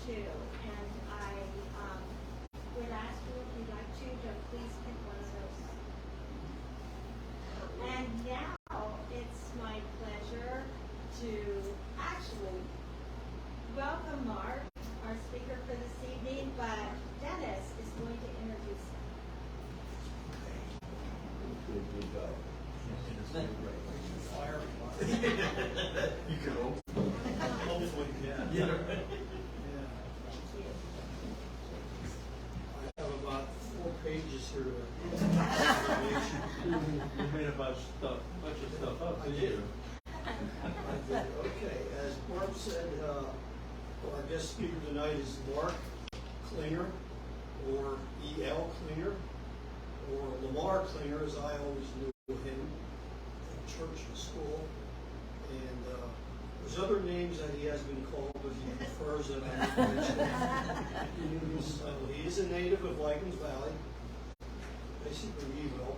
two, and I would ask you if you'd like to please pick one of those. And now it's my pleasure to actually welcome Mark, our speaker for this evening, but Dennis is going to introduce him. Good go. Fire. You can open. Hopefully, yeah. Yeah. I have about 4 pages here to You made a bunch of stuff up, didn't you? Okay, as Barb said, our guest speaker tonight is Mark Klinger, or E.L. Klinger, or Lamar Klinger, as I always knew him at church and school. And there's other names that he has been called, but he prefers that I don't mention. So he is a native of Lycans Valley, basically Evil.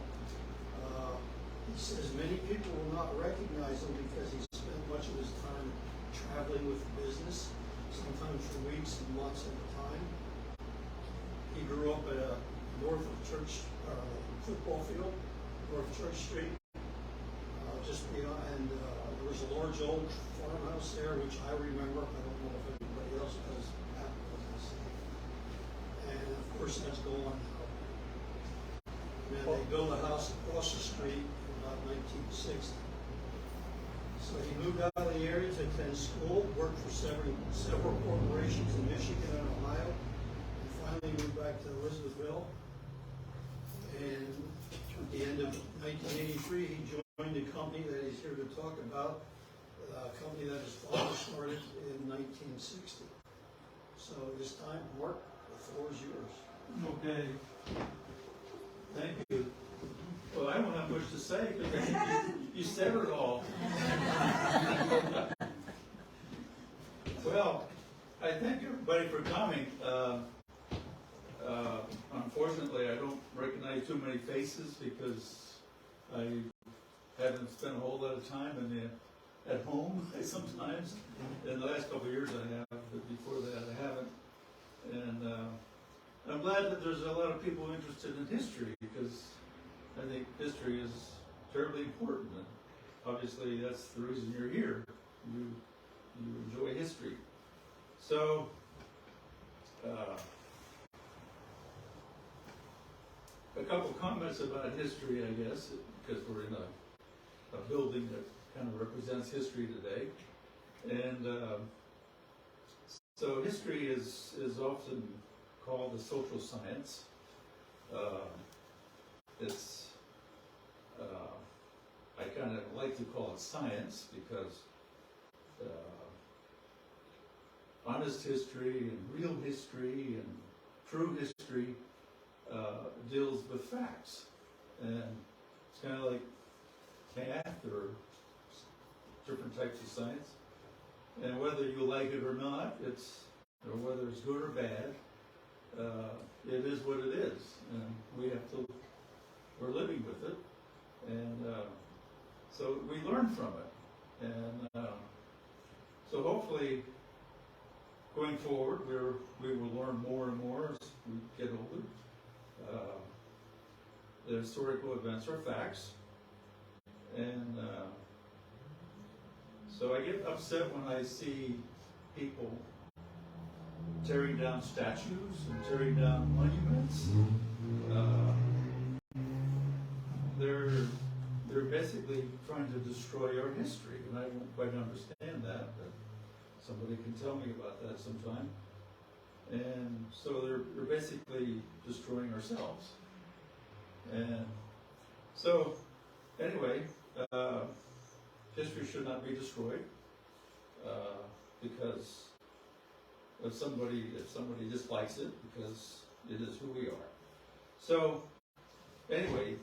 He says many people will not recognize him because he spent much of his time traveling with business, sometimes for weeks and months at a time. He grew up at north of Church football field, North Church Street, just beyond, and there was a large old farmhouse there, which I remember. I don't know if anybody else does. And of course, that's gone now. And then they built a house across the street in about 1960. So he moved out of the area to attend school, worked for several corporations in Michigan and Ohio, and finally moved back to Elizabethville. And at the end of 1983, he joined a company that he's here to talk about, a company that his father started in 1960. So this time, Mark, the floor is yours. Okay. Thank you. Well, I don't have much to say because you said it all. Well, I thank everybody for coming. Unfortunately, I don't recognize too many faces because I haven't spent a whole lot of time at home sometimes. In the last couple of years I have, but before that I haven't. And I'm glad that there's a lot of people interested in history because I think history is terribly important. And obviously that's the reason you're here. You enjoy history. So, a couple comments about history, I guess, because we're in a building that kind of represents history today. And so history is often called a social science. I kind of like to call it science because honest history and real history and true history deals with facts. And it's kind of like math or different types of science. And whether you like it or not, or whether it's good or bad, it is what it is. And we're living with it. And so we learn from it. And so hopefully, going forward, we will learn more and more as we get older. The historical events are facts. And so I get upset when I see people tearing down statues and tearing down monuments. They're basically trying to destroy our history, and I don't quite understand that, but somebody can tell me about that sometime. And so they're basically destroying ourselves. And so, anyway, history should not be destroyed because if somebody dislikes it, because it is who we are. So, anyway,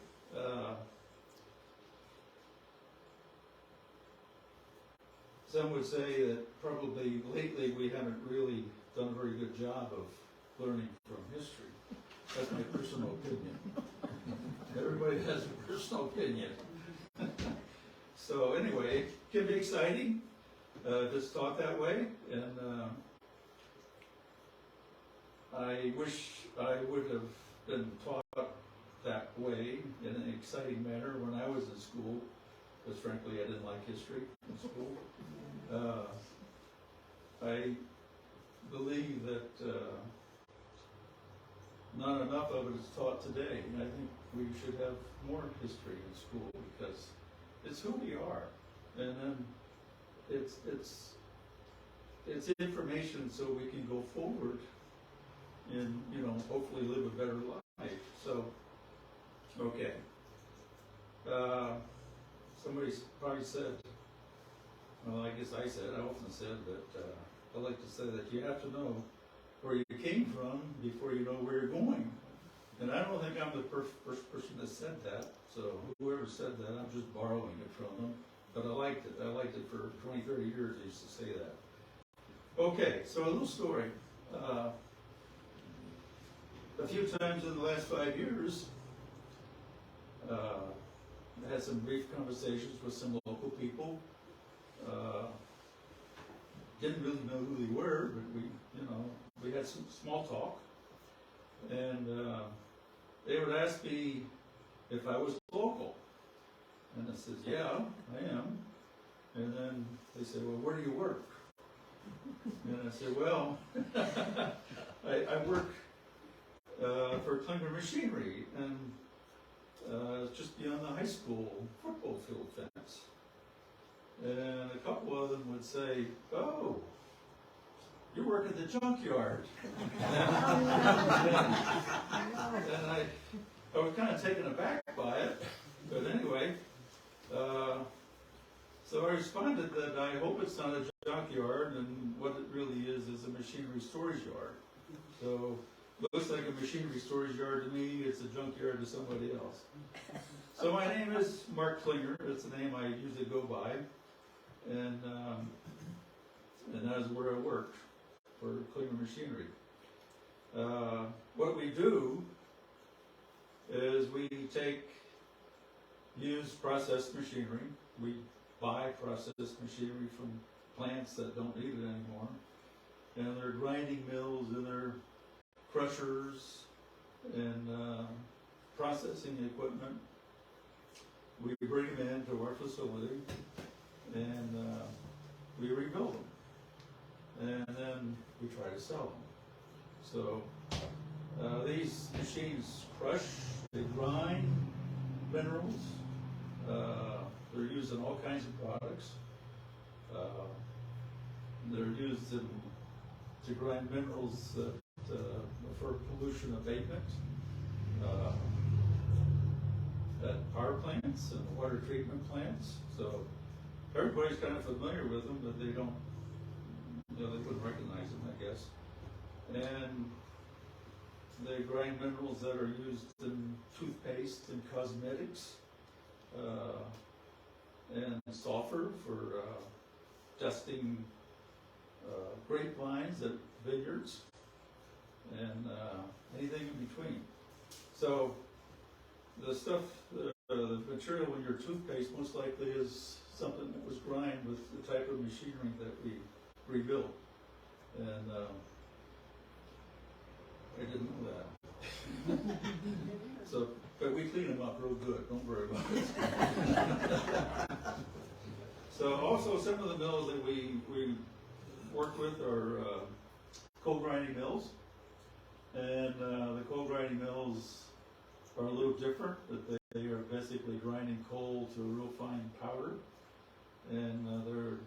some would say that probably lately we haven't really done a very good job of learning from history. That's my personal opinion. Everybody has a personal opinion. So anyway, it can be exciting. Just thought that way. And I wish I would have been taught that way in an exciting manner when I was in school, because frankly I didn't like history in school. I believe that not enough of it is taught today, and I think we should have more history in school because it's who we are, and then it's information so we can go forward and hopefully live a better life. So, okay. Somebody probably said, well, I guess I often said that I like to say that you have to know where you came from before you know where you're going. And I don't think I'm the first person that said that, so whoever said that, I'm just borrowing it from them. But I liked it. I liked it for 20, 30 years, I used to say that. Okay, so a little story. A few times in the last 5 years, I had some brief conversations with some local people. Didn't really know who they were, but we had some small talk. And they would ask me if I was local. And I said, yeah, I am. And then they said, well, where do you work? And I said, well, I work for Klinger Machinery, and just beyond the high school football field fence. And a couple of them would say, oh, you work at the junkyard. And I was kind of taken aback by it, but anyway, so I responded that I hope it's not a junkyard, and what it really is a machinery storage yard. So looks like a machinery storage yard to me, it's a junkyard to somebody else. So my name is Mark Klinger, that's the name I usually go by, and that is where I work, for Klinger Machinery. What we do is we take used processed machinery, we buy processed machinery from plants that don't need it anymore, and they're grinding mills and they're crushers and processing equipment. We bring them into our facility and we rebuild them, and then we try to sell them. So these machines crush, they grind minerals. They're used in all kinds of products. They're used to grind minerals for pollution abatement at power plants and water treatment plants. So everybody's kind of familiar with them, but they don't, they wouldn't recognize them, I guess. And they grind minerals that are used in toothpaste and cosmetics, and sulfur for dusting grapevines at vineyards, and anything in between. So the stuff, the material in your toothpaste most likely is something that was ground with the type of machinery that we rebuilt. And I didn't know that. So, but we clean them up real good, don't worry about it. So also some of the mills that we work with are coal grinding mills. And the coal grinding mills are a little different, but they are basically grinding coal to a real fine powder. And they're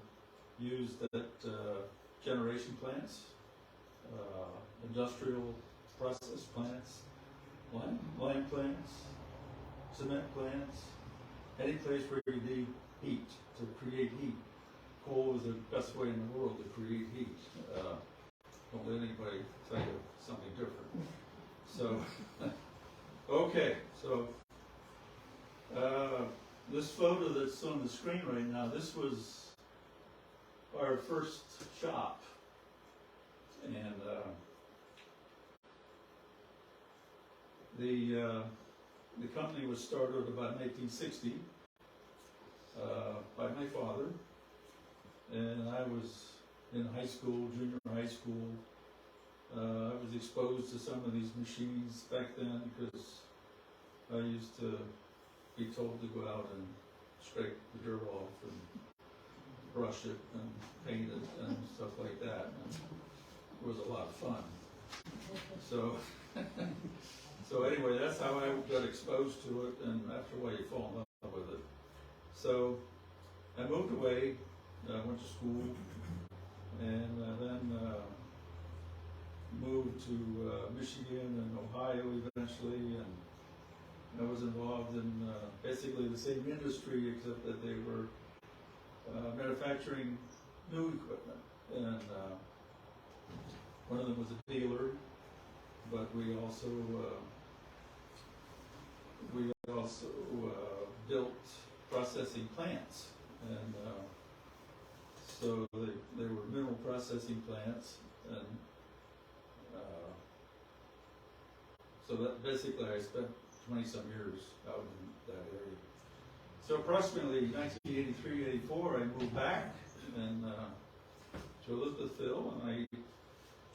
used at generation plants, industrial process plants, lime plants, cement plants, any place where you need heat, to create heat. Coal is the best way in the world to create heat. Don't let anybody tell you something different. So, okay, so this photo that's on the screen right now, this was our first shop. And the company was started about 1960 by my father, and I was in high school, junior high school, I was exposed to some of these machines back then because I used to be told to go out and scrape the dirt off and brush it and paint it and stuff like that. And it was a lot of fun. So, so anyway, that's how I got exposed to it, and after a while you fall in love with it. So I moved away, went to school, and then moved to Michigan and Ohio eventually, and I was involved in basically the same industry, except that they were manufacturing new equipment. And one of them was a dealer, but we also built processing plants, and so they were mineral processing plants, and so that basically I spent 20-some years out in that area. So approximately 1983, 84, I moved back and to Elizabethville, and I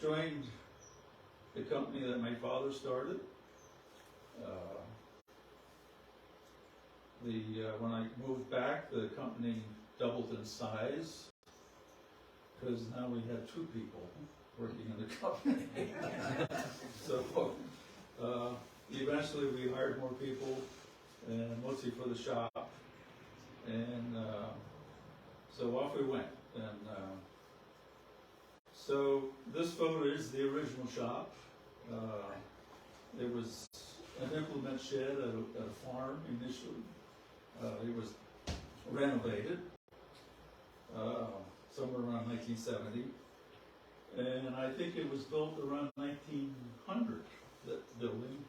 joined the company that my father started. When I moved back, the company doubled in size because now we had 2 people working in the company. So eventually we hired more people, and mostly for the shop, and so off we went. And so this photo is the original shop. It was an implement shed at a farm initially. It was renovated somewhere around 1970, and I think it was built around 1900, that building.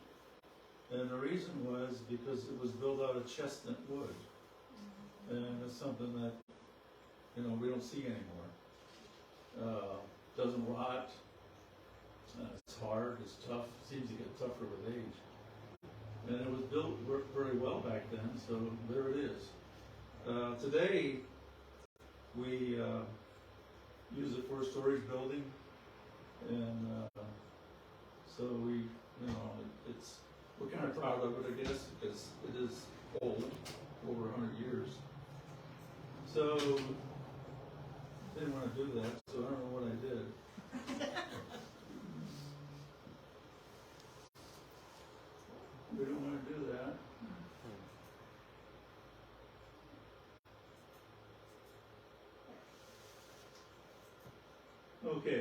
And the reason was because it was built out of chestnut wood, and it's something that we don't see anymore. Doesn't rot. It's hard. It's tough. Seems to get tougher with age. And it was built very well back then, so there it is. Today, we use it for a storage building, and so we're kind of proud of it, I guess, because it is old, over 100 years. So, didn't want to do that, so I don't know what I did. We don't want to do that. Okay.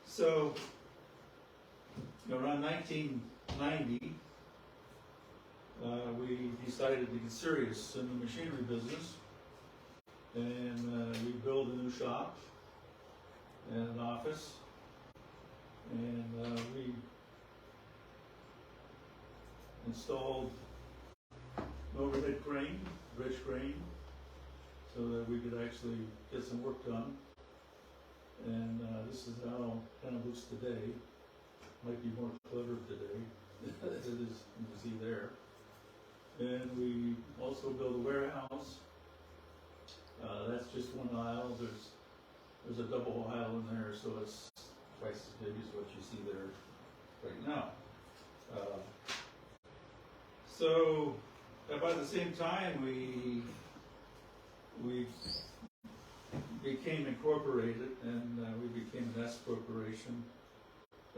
So, around 1990, we decided to get serious in the machinery business, and we built a new shop and an office, and we installed an overhead crane, bridge crane, so that we could actually get some work done. And this is how it kind of looks today. Might be more clever today as it is, you can see there. And we also built a warehouse. That's just one aisle. There's a double aisle in there, so it's twice as big as what you see there right now. So about the same time, we became incorporated, and we became an S corporation.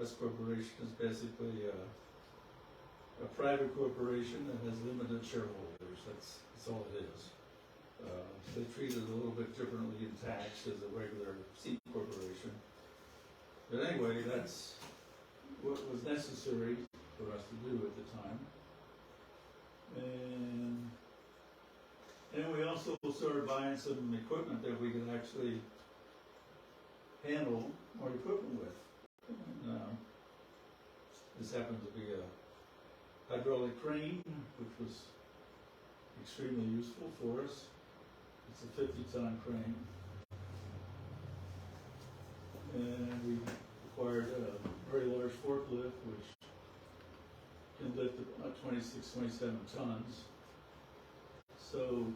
S corporation is basically a private corporation that has limited shareholders. That's all it is. They treat it a little bit differently in tax as a regular C corporation. But anyway, that's what was necessary for us to do at the time. And we also started buying some equipment that we could actually handle our equipment with. And, this happened to be a hydraulic crane, which was extremely useful for us. It's a 50-ton crane. And we acquired a very large forklift, which can lift about 26, 27 tons. So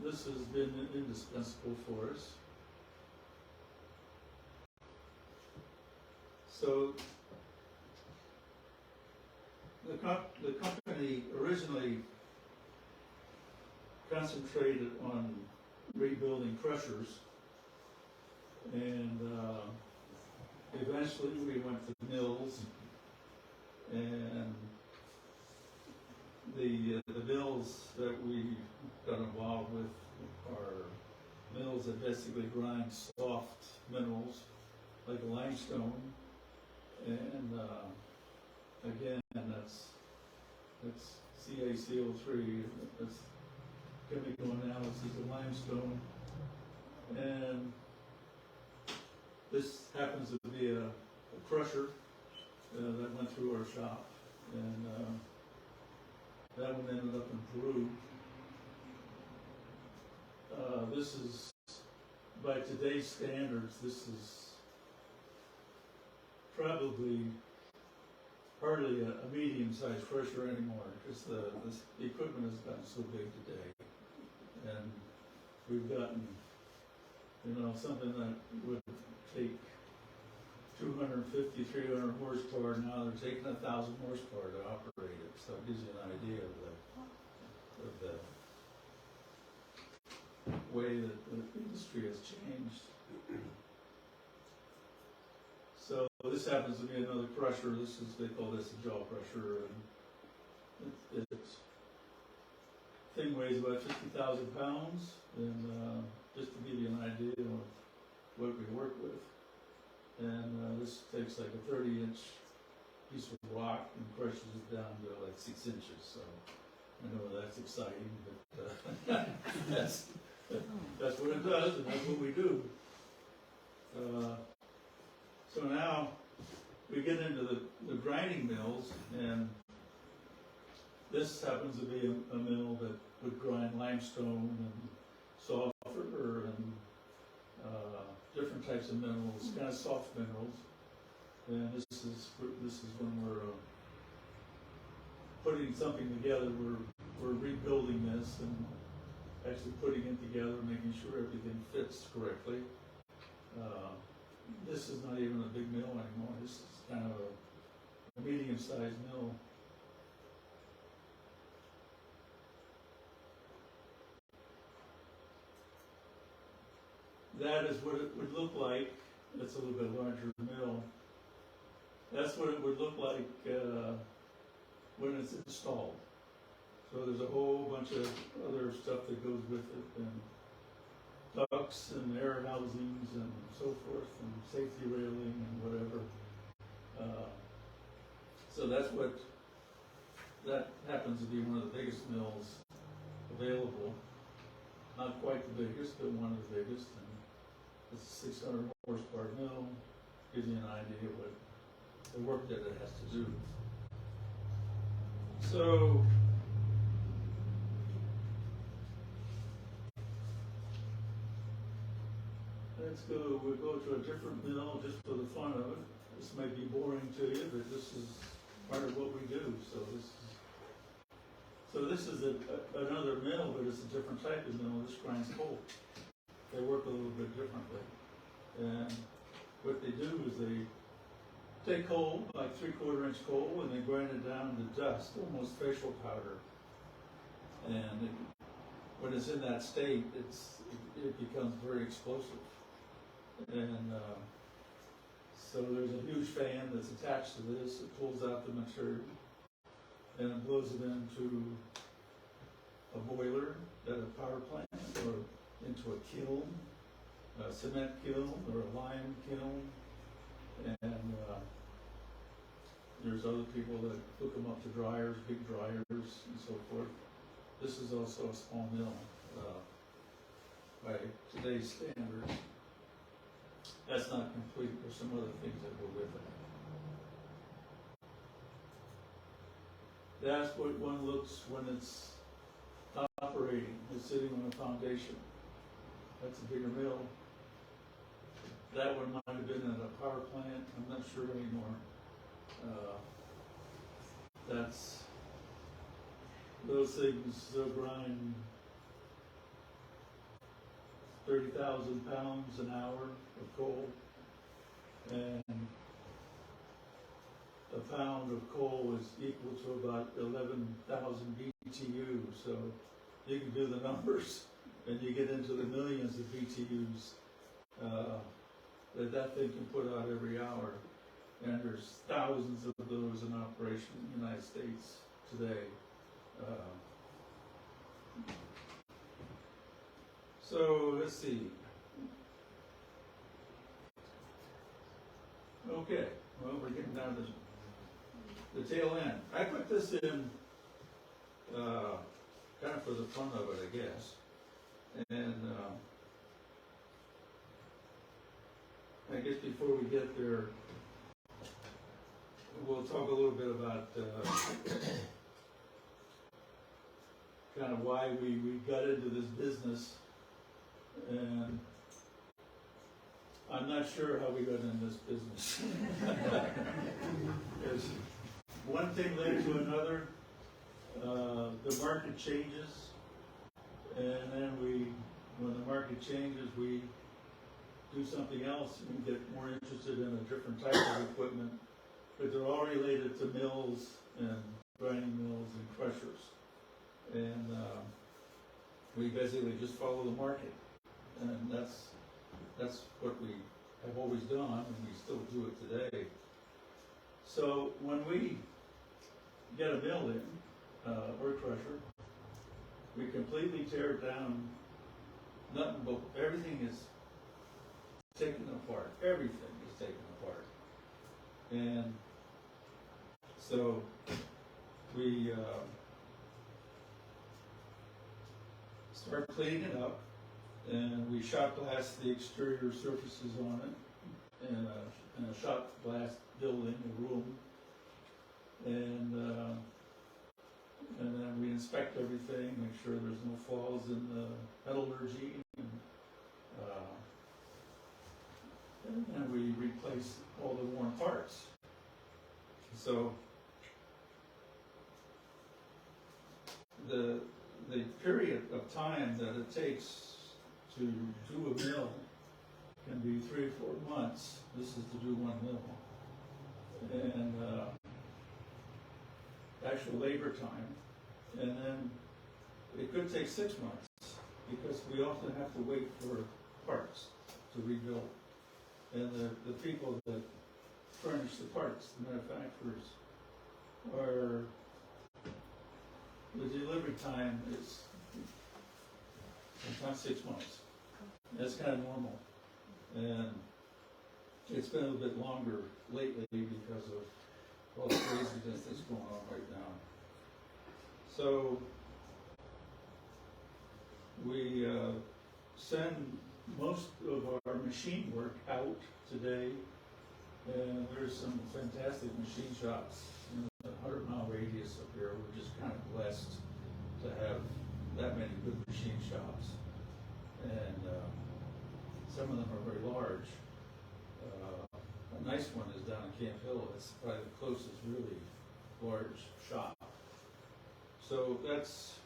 this has been indispensable for us. So the company originally concentrated on rebuilding crushers, and eventually we went to mills, and the mills that we got involved with are mills that basically grind soft minerals like limestone, and again, that's CaCO3. That's chemical analysis of limestone, and this happens to be a crusher that went through our shop, and that one ended up in Peru. This is, by today's standards, this is probably hardly a medium-sized crusher anymore, because the equipment has gotten so big today, and we've gotten, something that would take 250, 300 horsepower. Now they're taking 1,000 horsepower to operate it, so it gives you an idea of the way that the industry has changed. So this happens to be another crusher. They call this a jaw crusher, and it's thing weighs about 50,000 pounds, and just to give you an idea of what we work with. And this takes like a 30-inch piece of rock and crushes it down to like 6 inches. So I know that's exciting, but that's what it does, and that's what we do. So now we get into the grinding mills, and this happens to be a mill that would grind limestone and sulfur and different types of minerals, kind of soft minerals. And this is when we're putting something together. We're rebuilding this and actually putting it together, making sure everything fits correctly. This is not even a big mill anymore. This is kind of a medium-sized mill. That is what it would look like. It's a little bit larger mill. That's what it would look like when it's installed. So there's a whole bunch of other stuff that goes with it, and ducts and air housings and so forth, and safety railing and whatever. So that happens to be one of the biggest mills available. Not quite the biggest, but one of the biggest. And it's a 600 horsepower mill. Gives you an idea of what the work that it has to do. So we'll go to a different mill just for the fun of it. This may be boring to you, but this is part of what we do. So this is another mill, but it's a different type of mill. This grinds coal. They work a little bit differently. And what they do is they take coal, like 3/4 inch coal, and they grind it down to dust, almost facial powder. And when it's in that state, it becomes very explosive. And so there's a huge fan that's attached to this. It pulls out the material, and it blows it into a boiler at a power plant, or into a kiln, a cement kiln or a lime kiln. And there's other people that hook them up to dryers, big dryers, and so forth. This is also a small mill by today's standards. That's not complete. There's some other things that go with it. That's what one looks when it's operating. It's sitting on a foundation. That's a bigger mill. That one might have been at a power plant. I'm not sure anymore. Those things grind 30,000 pounds an hour of coal, and pound of coal is equal to about 11,000 BTU. So you can do the numbers, and you get into the millions of BTUs that thing can put out every hour. And there's thousands of those in operation in the United States today. So let's see. Okay, well, we're getting down to the tail end. I put this in kind of for the fun of it, I guess. And I guess before we get there, we'll talk a little bit about kind of why we got into this business. And I'm not sure how we got into this business. Because one thing led to another. The market changes, and then when the market changes, we do something else and get more interested in a different type of equipment. But they're all related to mills and grinding mills and crushers. And we basically just follow the market. And that's what we have always done, and we still do it today. So when we get a mill in, or a crusher, we completely tear it down. Nothing but everything is taken apart. Everything is taken apart. And so we start cleaning it up, and we shot blast the exterior surfaces on it in a shot blast building, a room, and then we inspect everything, make sure there's no flaws in the metallurgy, and we replace all the worn parts. So the period of time that it takes to do a mill can be 3 or 4 months. This is to do one mill. And actual labor time. And then it could take 6 months because we often have to wait for parts to rebuild. And the people that furnish the parts, the manufacturers, the delivery time is sometimes 6 months. That's kind of normal. And it's been a little bit longer lately because of all the craziness that's going on right now. So we send most of our machine work out today, and there's some fantastic machine shops in a 100-mile radius up here. We're just kind of blessed to have that many good machine shops, and some of them are very large. A nice one is down in Camp Hill. It's probably the closest really large shop. So that's,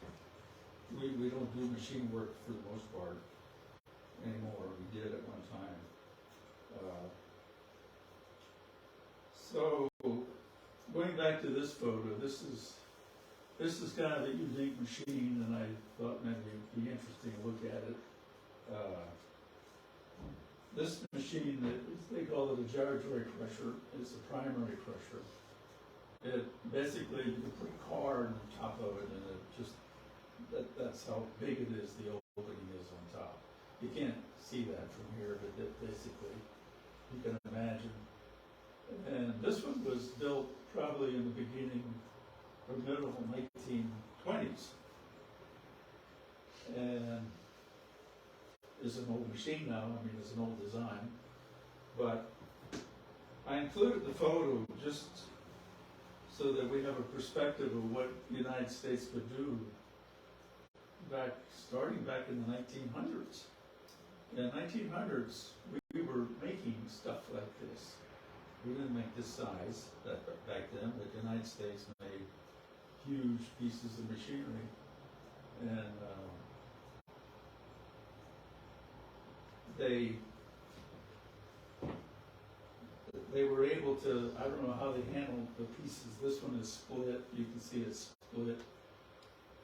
we don't do machine work for the most part anymore. We did at one time. So going back to this photo, this is kind of a unique machine, and I thought maybe it'd be interesting to look at it. This machine, they call it a gyratory crusher. It's a primary crusher. It basically, you put a car on top of it, and it just, that's how big it is, the opening is on top. You can't see that from here, but basically, you can imagine. And this one was built probably in the beginning or middle of the 1920s. And it's an old machine now. I mean, it's an old design. But I included the photo just so that we have a perspective of what the United States could do starting back in the 1900s. In the 1900s, we were making stuff like this. We didn't make this size back then, but the United States made huge pieces of machinery. And they were able to, I don't know how they handled the pieces. This one is split. You can see it's split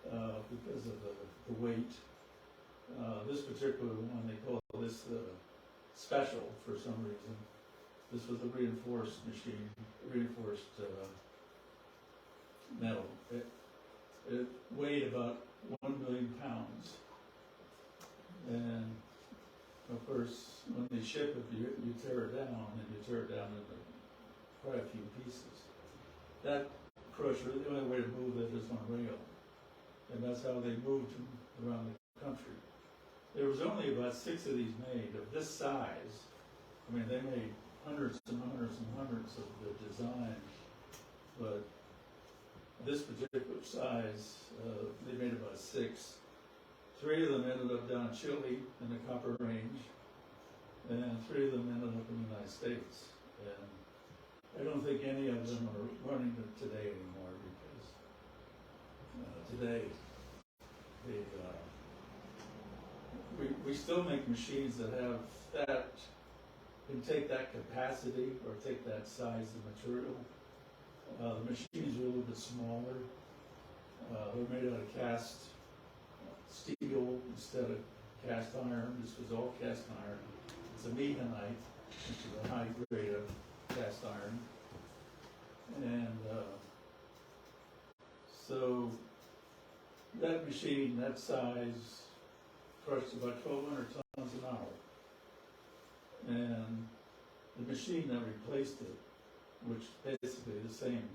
because of the weight. This particular one, they call this special for some reason. This was a reinforced machine, reinforced metal. It weighed about 1 million pounds. And of course, when they ship it, you tear it down, and you tear it down into quite a few pieces. That crusher, the only way to move it is on rail. And that's how they moved them around the country. There was only about 6 of these made of this size. I mean, they made hundreds and hundreds and hundreds of the design, but this particular size, they made about 6. 3 of them ended up down in Chile in the Copper Range, and 3 of them ended up in the United States. And I don't think any of them are running it today anymore because today we still make machines that have that, can take that capacity or take that size of material. The machines are a little bit smaller. They're made out of cast steel instead of cast iron. This was all cast iron. It's a meehanite, which is a high grade of cast iron. And so that machine, that size, crushed about 1,200 tons an hour. And the machine that replaced it, which basically the same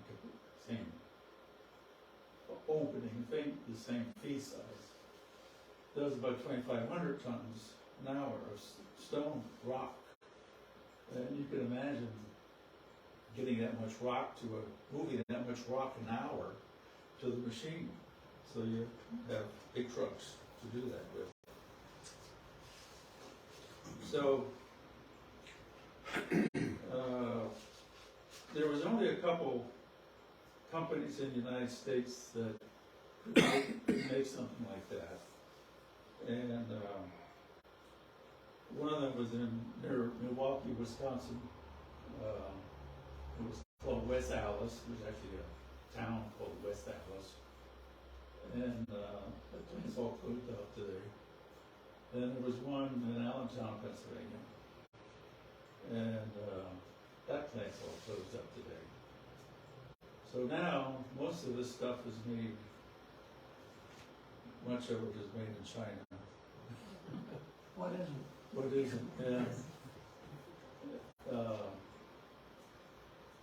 opening, the same fee size, does about 2,500 tons an hour of stone rock. And you can imagine getting that much rock moving that much rock an hour to the machine. So you have big trucks to do that with. So there was only a couple companies in the United States that could make something like that. And one of them was near Milwaukee, Wisconsin. It was called West Allis. There's actually a town called West Allis. And that place all closed up today. Then there was one in Allentown, Pennsylvania. And that place all closed up today. So now, most of this stuff is made, much of it is made in China. What isn't? What isn't, yeah.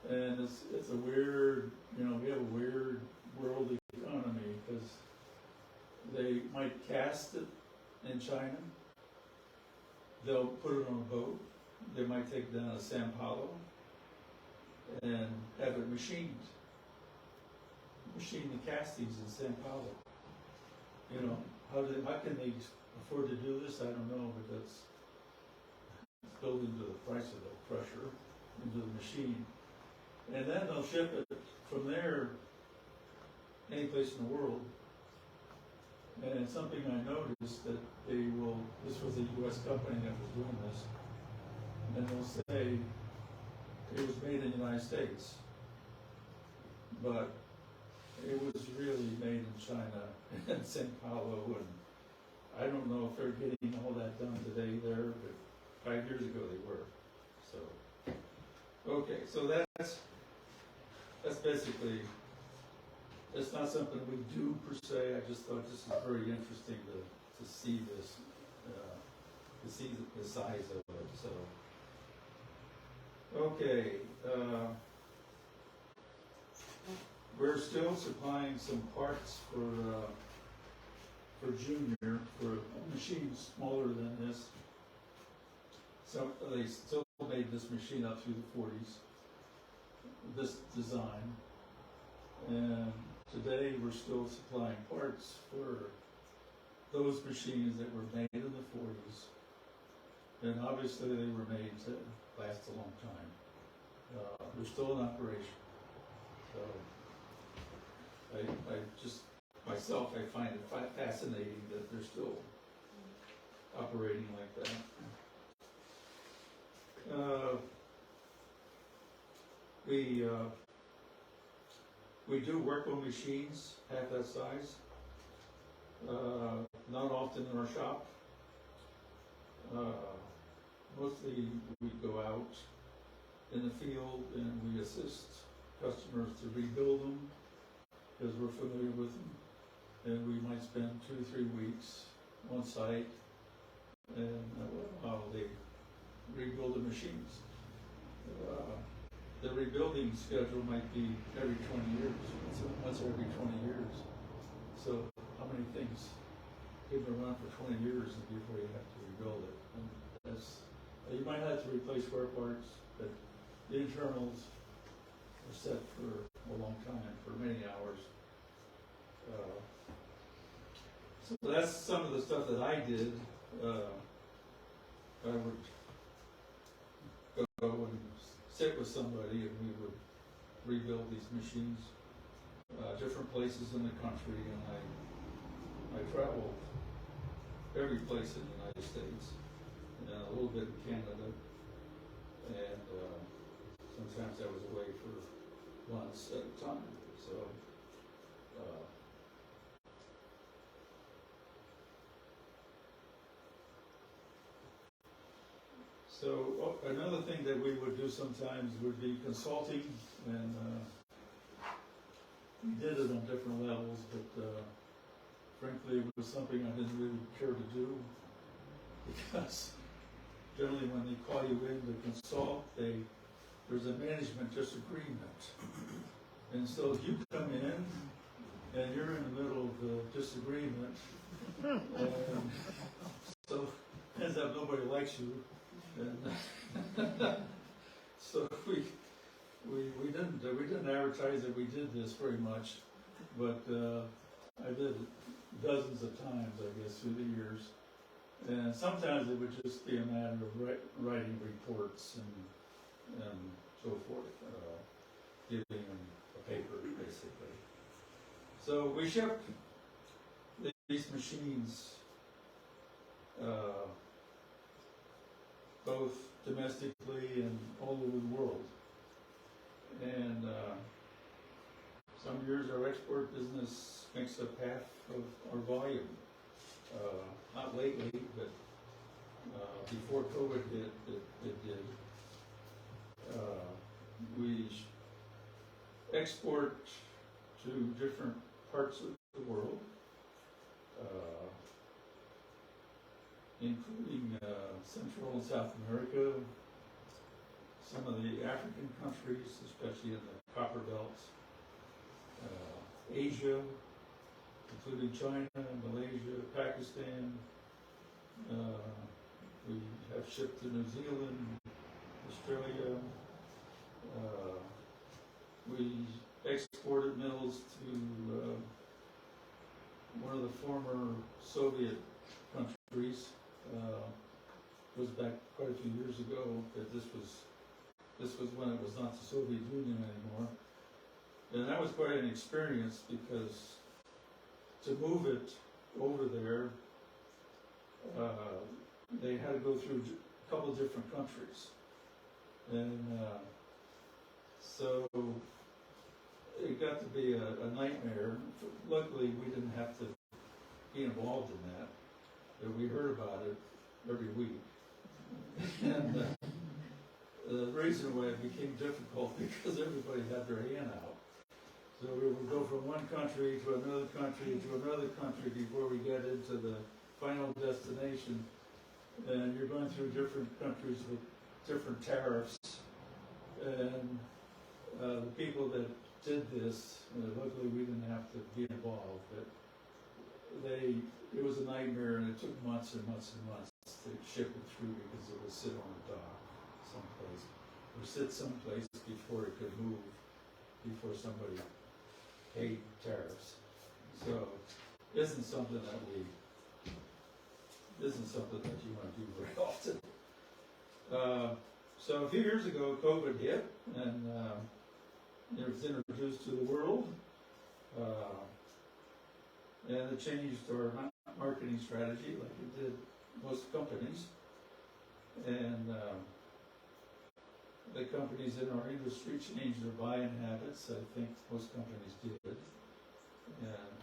And it's a weird, we have a weird world economy because they might cast it in China. They'll put it on a boat. They might take it down to Sao Paulo and have it machined. Machine the castings in Sao Paulo. How can they afford to do this? I don't know, but that's built into the price of the crusher, into the machine. And then they'll ship it from there any place in the world. And something I noticed that this was a U.S. company that was doing this, and they'll say it was made in the United States, but it was really made in China and Sao Paulo, and I don't know if they're getting all that done today there, but 5 years ago they were. So, okay, so that's basically, it's not something we do per se. I just thought this is very interesting to see this, to see the size of it. So, okay, we're still supplying some parts for Junior, for machines smaller than this. So they still made this machine up through the 40s, this design. And today we're still supplying parts for those machines that were made in the 40s. And obviously they were made to last a long time. They're still in operation. So I just, myself, I find it fascinating that they're still operating like that. we do work on machines half that size. Not often in our shop. Mostly we go out in the field and we assist customers to rebuild them because we're familiar with them. And we might spend 2-3 weeks on site and while they rebuild the machines. The rebuilding schedule might be every 20 years, once every 20 years. So how many things can go around for 20 years before you have to rebuild it? And that's, you might have to replace wear parts, but the internals are set for a long time, for many hours. So that's some of the stuff that I did. I would go and sit with somebody and we would rebuild these machines, different places in the country, and I traveled every place in the United States, and a little bit in Canada, and sometimes I was away for months at a time. So another thing that we would do sometimes would be consulting, and we did it on different levels, but frankly it was something I didn't really care to do, because generally when they call you in to consult, there's a management disagreement. And so if you come in and you're in the middle of the disagreement, and so ends up nobody likes you. And so we didn't advertise that we did this very much, but I did it dozens of times, I guess, through the years. And sometimes it would just be a matter of writing reports and so forth, giving them a paper, basically. So we shipped these machines both domestically and all over the world. And some years our export business makes up half of our volume. Not lately, but before COVID hit, it did. We export to different parts of the world, including Central and South America, some of the African countries, especially in the copper belts, Asia, including China, Malaysia, Pakistan. We have shipped to New Zealand, Australia. We exported mills to one of the former Soviet countries. Goes back quite a few years ago, but this was when it was not the Soviet Union anymore. And that was quite an experience because to move it over there, they had to go through a couple of different countries. And so it got to be a nightmare. Luckily, we didn't have to be involved in that, but we heard about it every week. And the reason why it became difficult because everybody had their hand out. So we would go from one country to another country to another country before we get into the final destination. And you're going through different countries with different tariffs. And the people that did this, luckily we didn't have to be involved, but it was a nightmare, and it took months and months and months to ship it through because it would sit on a dock someplace, or sit someplace before it could move, before somebody paid tariffs. So isn't something that you want to do very often. So a few years ago, COVID hit, and it was introduced to the world, and it changed our marketing strategy like it did most companies. And the companies in our industry changed their buying habits. I think most companies did. And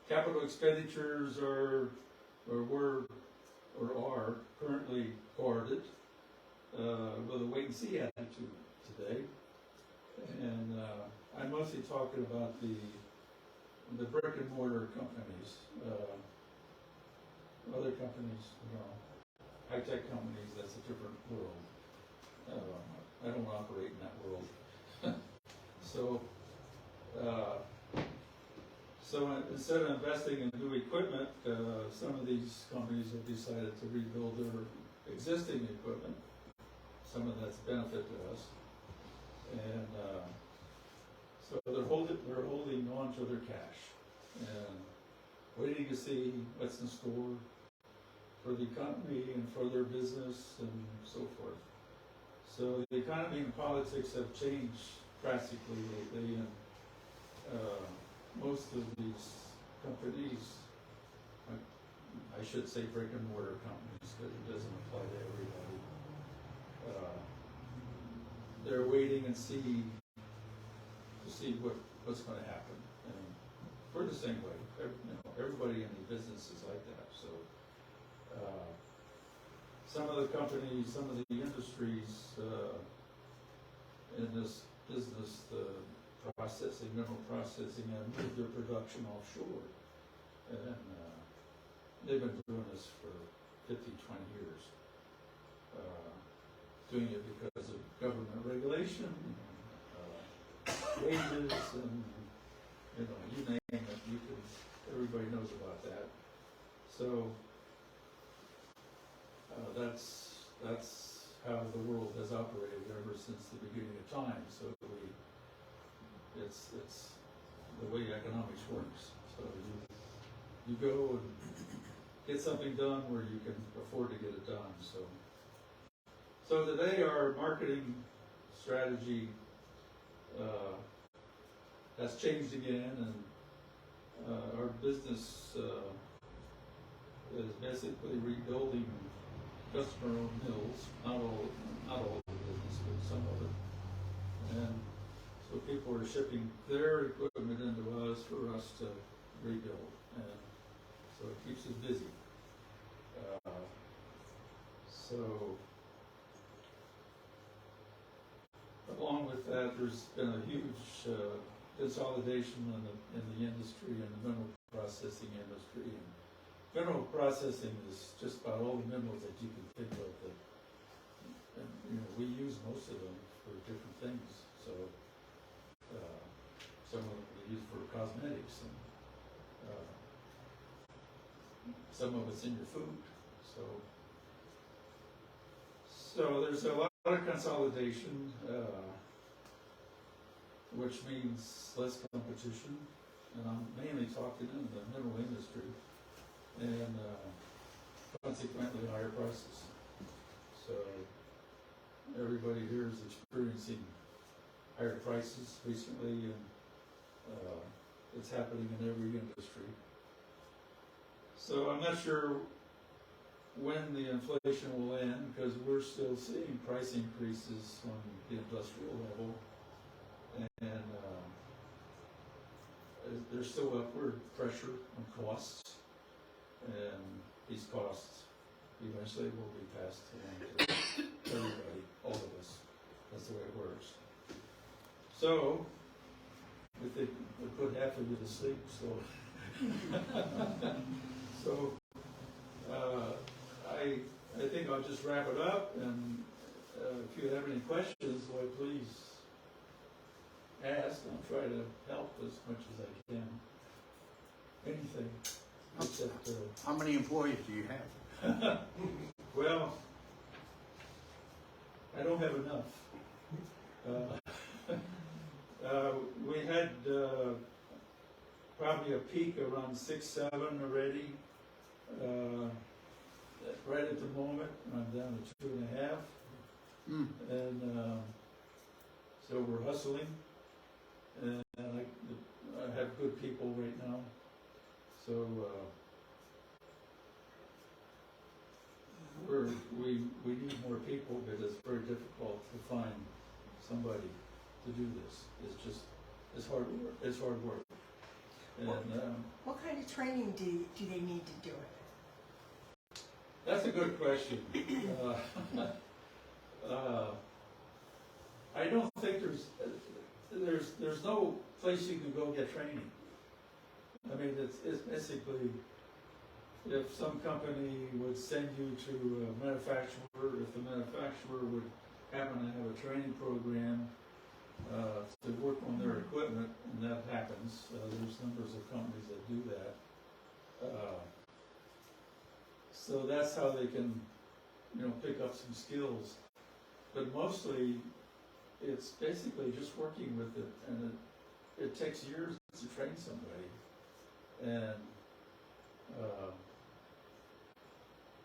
capital expenditures are currently guarded with a wait-and-see attitude today. And I'm mostly talking about the brick-and-mortar companies. Other companies, high-tech companies, that's a different world. I don't operate in that world. So instead of investing in new equipment, some of these companies have decided to rebuild their existing equipment. Some of that's benefit to us, and so they're holding on to their cash and waiting to see what's in store for the economy and for their business and so forth. So the economy and politics have changed drastically lately, and most of these companies, I should say brick and mortar companies, because it doesn't apply to everybody. They're waiting and see what's going to happen, and we're the same way. Everybody in the business is like that. So some of the companies, some of the industries in this business, the mineral processing, have moved their production offshore, and they've been doing this for 50, 20 years. Doing it because of government regulation, wages, and you name it, everybody knows about that. So that's how the world has operated ever since the beginning of time. So it's the way economics works. So you go and get something done where you can afford to get it done. So today our marketing strategy has changed again, and our business is basically rebuilding customer-owned mills. Not all of the business, but some of it. And so people are shipping their equipment into us for us to rebuild, and so it keeps us busy. So along with that, there's been a huge consolidation in the industry, in the mineral processing industry. And mineral processing is just about all the minerals that you can think of. And we use most of them for different things. So some of them we use for cosmetics, and some of it's in your food. So there's a lot of consolidation, which means less competition, and I'm mainly talking in the mineral industry, and consequently higher prices. So everybody here is experiencing higher prices recently, and it's happening in every industry. So I'm not sure when the inflation will end, because we're still seeing price increases on the industrial level, and there's still upward pressure on costs, and these costs eventually will be passed along to everybody, all of us. That's the way it works. So we think we put half of you to sleep, so I think I'll just wrap it up, and if you have any questions, why please ask. I'll try to help as much as I can. Anything except How many employees do you have? well, I don't have enough. We had probably a peak around 6, 7 already. Right at the moment, I'm down to 2.5, and so we're hustling, and I have good people right now. So we need more people. wonderful, but it's very difficult to find somebody to do this. It's hard work. It's hard work. And What kind of training do they need to do it? that's a good question. I don't think there's no place you can go get training. I mean, it's basically, if some company would send you to a manufacturer, if the manufacturer would happen to have a training program to work on their equipment, and that happens. There's numbers of companies that do that. So that's how they can, pick up some skills. But mostly, it's basically just working with it, and it takes years to train somebody. And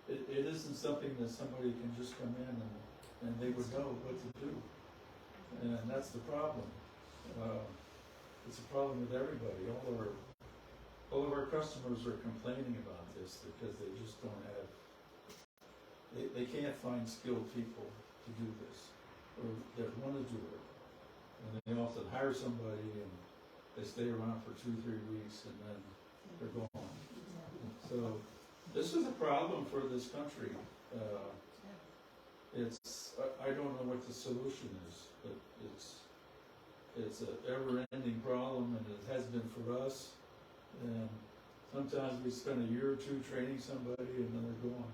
it isn't something that somebody can just come in and they would know what to do. And that's the problem. It's a problem with everybody. All of our customers are complaining about this because they just don't have, they can't find skilled people to do this, or that want to do it. And they often hire somebody and they stay around for 2-3 weeks and then they're gone. So this is a problem for this country. I don't know what the solution is, but it's an ever-ending problem, and it has been for us. And sometimes we spend a year or two training somebody, and then they're gone,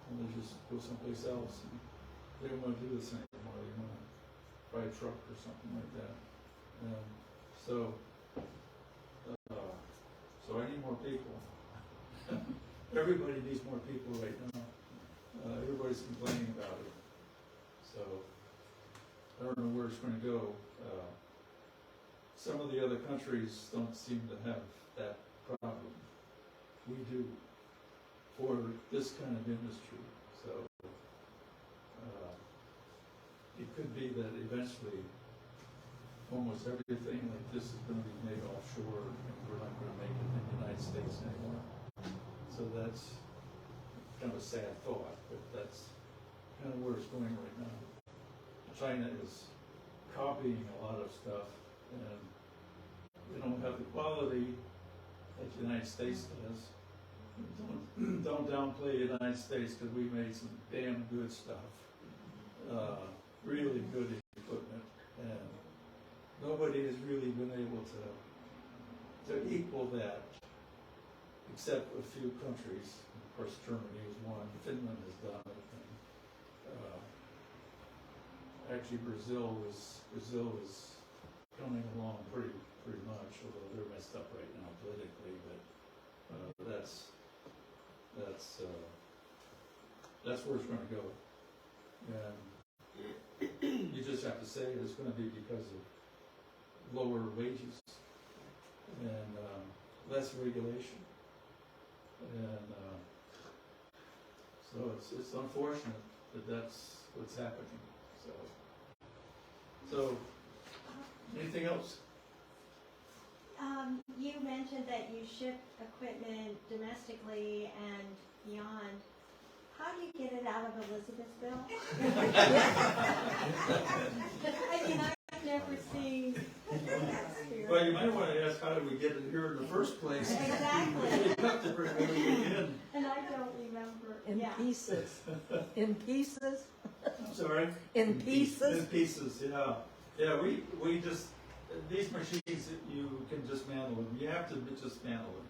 and they just go someplace else. And they don't want to do this anymore. They want to buy a truck or something like that. So I need more people. Everybody needs more people right now. Everybody's complaining about it. So I don't know where it's going to go. Some of the other countries don't seem to have that problem. We do for this kind of industry. So it could be that eventually almost everything like this is going to be made offshore, and we're not going to make it in the United States anymore. So that's kind of a sad thought, but that's kind of where it's going right now. China is copying a lot of stuff, and they don't have the quality that the United States does. Don't downplay the United States, because we made some damn good stuff, really good equipment, and nobody has really been able to equal that, except a few countries. Of course, Germany is one. Finland has done it. And, actually, Brazil is coming along pretty much, although they're messed up right now politically. But that's where it's going to go. And you just have to say it's going to be because of lower wages and less regulation. And so it's unfortunate that that's what's happening. So anything else? You mentioned that you ship equipment domestically and beyond. How do you get it out of Elizabethville? I mean, I've never seen that spirit. Well, you might want to ask, how did we get it here in the first place? Exactly. You have to bring everything in. And I don't remember. In pieces. In pieces? I'm sorry? In pieces? In pieces, yeah. Yeah, we just, these machines, you can dismantle them. You have to dismantle them.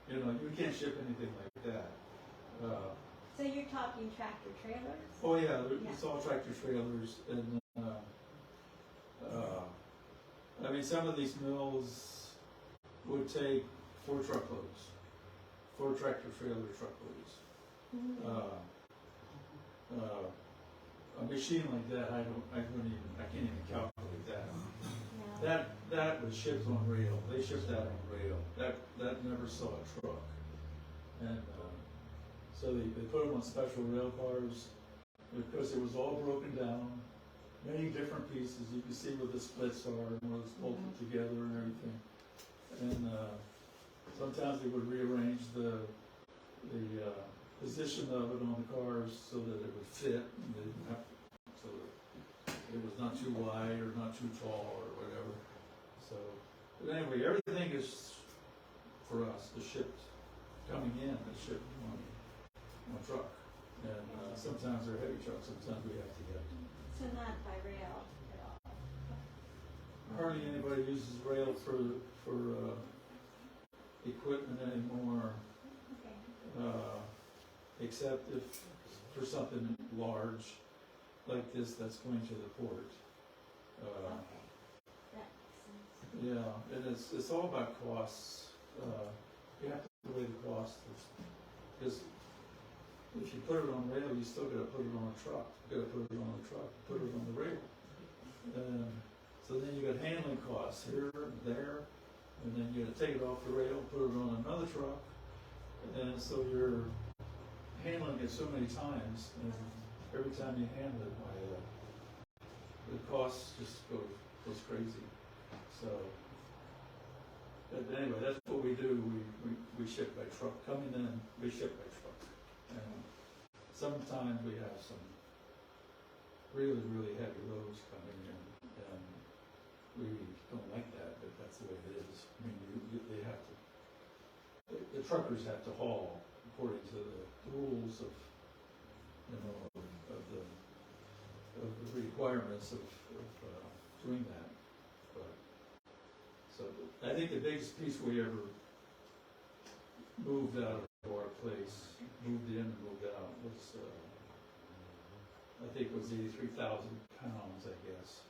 You know, you can't ship anything like that. So you're talking tractor trailers? Oh yeah, it's all tractor trailers, and I mean, some of these mills would take 4 truckloads, 4 tractor trailer truckloads. Mm-hmm. A machine like that, I can't even calculate that. Yeah. That was shipped on rail. They shipped that on rail. That never saw a truck, and so they put them on special rail cars because it was all broken down, many different pieces. You can see where the splits are and where it's bolted together and everything. And sometimes they would rearrange the position of it on the cars so that it would fit, and they didn't have to not too wide or not too tall or whatever. So, but anyway, everything is for us, is shipped, coming in, is shipped on a truck. And sometimes they're heavy trucks, sometimes we have to get. So not by rail at all? Hardly anybody uses rail for equipment anymore, Okay. except if for something large like this that's going to the port. Okay. That makes sense. Yeah, and it's all about costs. You have to weigh the costs, because if you put it on rail, you still got to put it on a truck. You got to put it on a truck, put it on the rail. So then you got handling costs here and there, and then you got to take it off the rail, put it on another truck, and so you're handling it so many times, and every time you handle it, the cost just goes crazy. So, but anyway, that's what we do. We ship by truck. Coming in, we ship by truck. And sometimes we have some really, really heavy loads coming in, and we don't like that, but that's the way it is. I mean, they have to, the truckers have to haul according to the rules of, of the requirements of doing that. But, so I think the biggest piece we ever moved out of our place, moved in and moved out, was I think it was 83,000 pounds, I guess.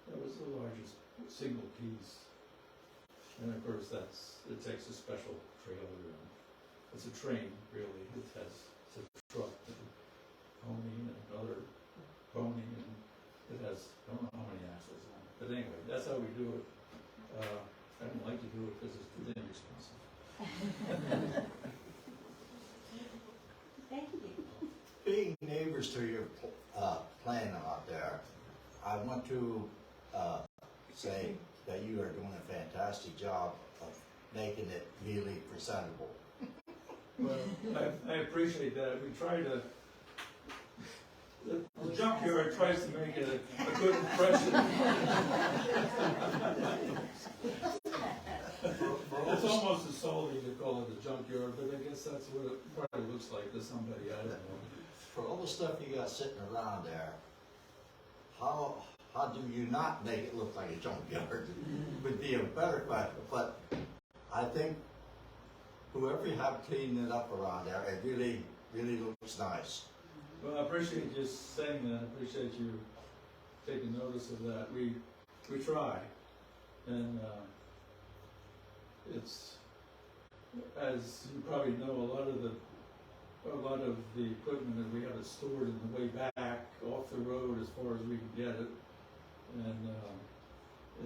That was the largest single piece. And of course it takes a special trailer. And it's a train, really. It's a truck with a pony and another pony, and it has, I don't know how many axles on it. But anyway, that's how we do it. I don't like to do it because it's too damn expensive. Thank you. Being neighbors to your plant out there, I want to say that you are doing a fantastic job of making it really presentable. Well, I appreciate that. We try to, the junkyard tries to make it a good impression. It's almost as salty to call it a junkyard, but I guess that's what it probably looks like to somebody, I don't know. For all the stuff you got sitting around there, how do you not make it look like a junkyard? Would be a better question, but I think whoever you have cleaning it up around there, it really, really looks nice. Well, I appreciate you saying that. I appreciate you taking notice of that. We try, and it's, as you probably know, a lot of the equipment that we have it stored in the way back off the road as far as we can get it, and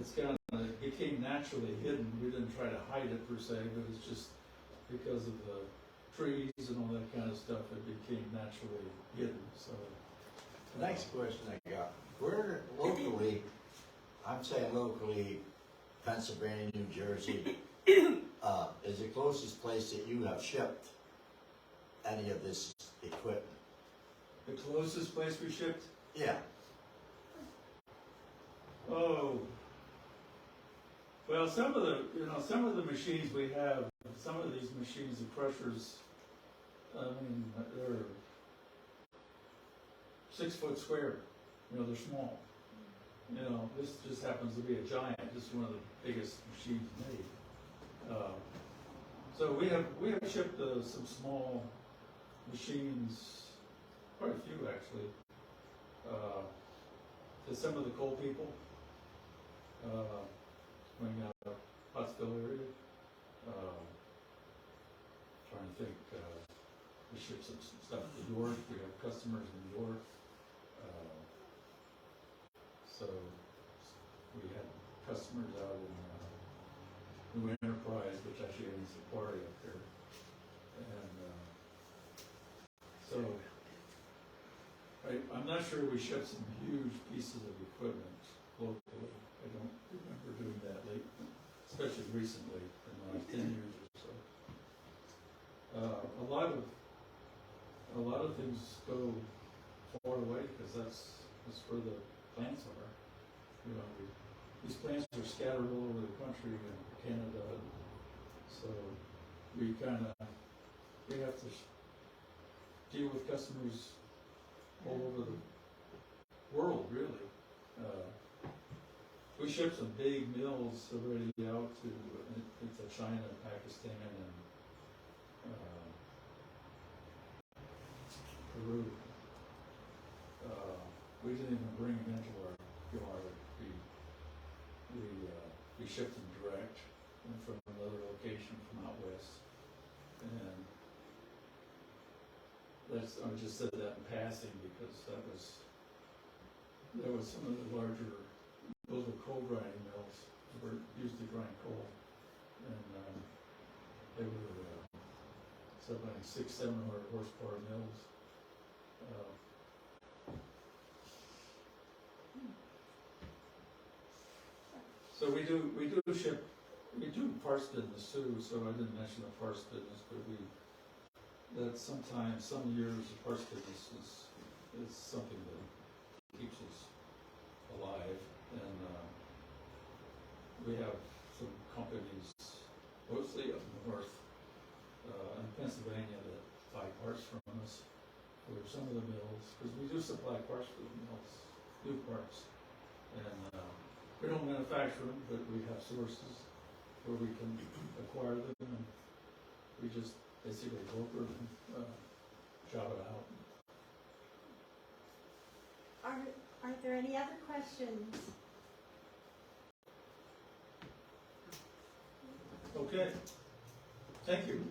it's it became naturally hidden. We didn't try to hide it per se, but it's just because of the trees and all that kind of stuff, it became naturally hidden. So, The next question I got, where locally, I'm saying locally, Pennsylvania, New Jersey, is the closest place that you have shipped any of this equipment? the closest place we shipped? Yeah. Oh, well, some of the machines we have, some of these machines, the crushers, I mean, they're 6 foot square. They're small. This just happens to be a giant. This is one of the biggest machines made. So we have shipped some small machines, quite a few actually, to some of the coal people. Going out of Pottsville area. Trying to think, we ship some stuff to York. We have customers in York. So we had customers out in New Enterprise, which actually owns the quarry up there. And so I'm not sure we shipped some huge pieces of equipment locally. I don't remember doing that especially recently, in the last 10 years or so. A lot of things go far away because that's where the plants are. You know, these plants are scattered all over the country and Canada, so we have to deal with customers all over the world, really. We ship some big mills already out into China, Pakistan, and Peru. We didn't even bring them into our yard. We shipped them direct from another location from out west. And I just said that in passing because that was some of the larger, those were coal grinding mills that were used to grind coal. And they were something like 600-700 horsepower mills. So we do parts business too, so I didn't mention the parts business, but sometimes, some years, the parts business is something that keeps us alive, and we have some companies, mostly up north, in Pennsylvania, that buy parts from us for some of the mills, because we do supply parts for the mills, new parts, and we don't manufacture them, but we have sources where we can acquire them, and we just basically broker them, job it out. Are there any other questions? Okay, thank you.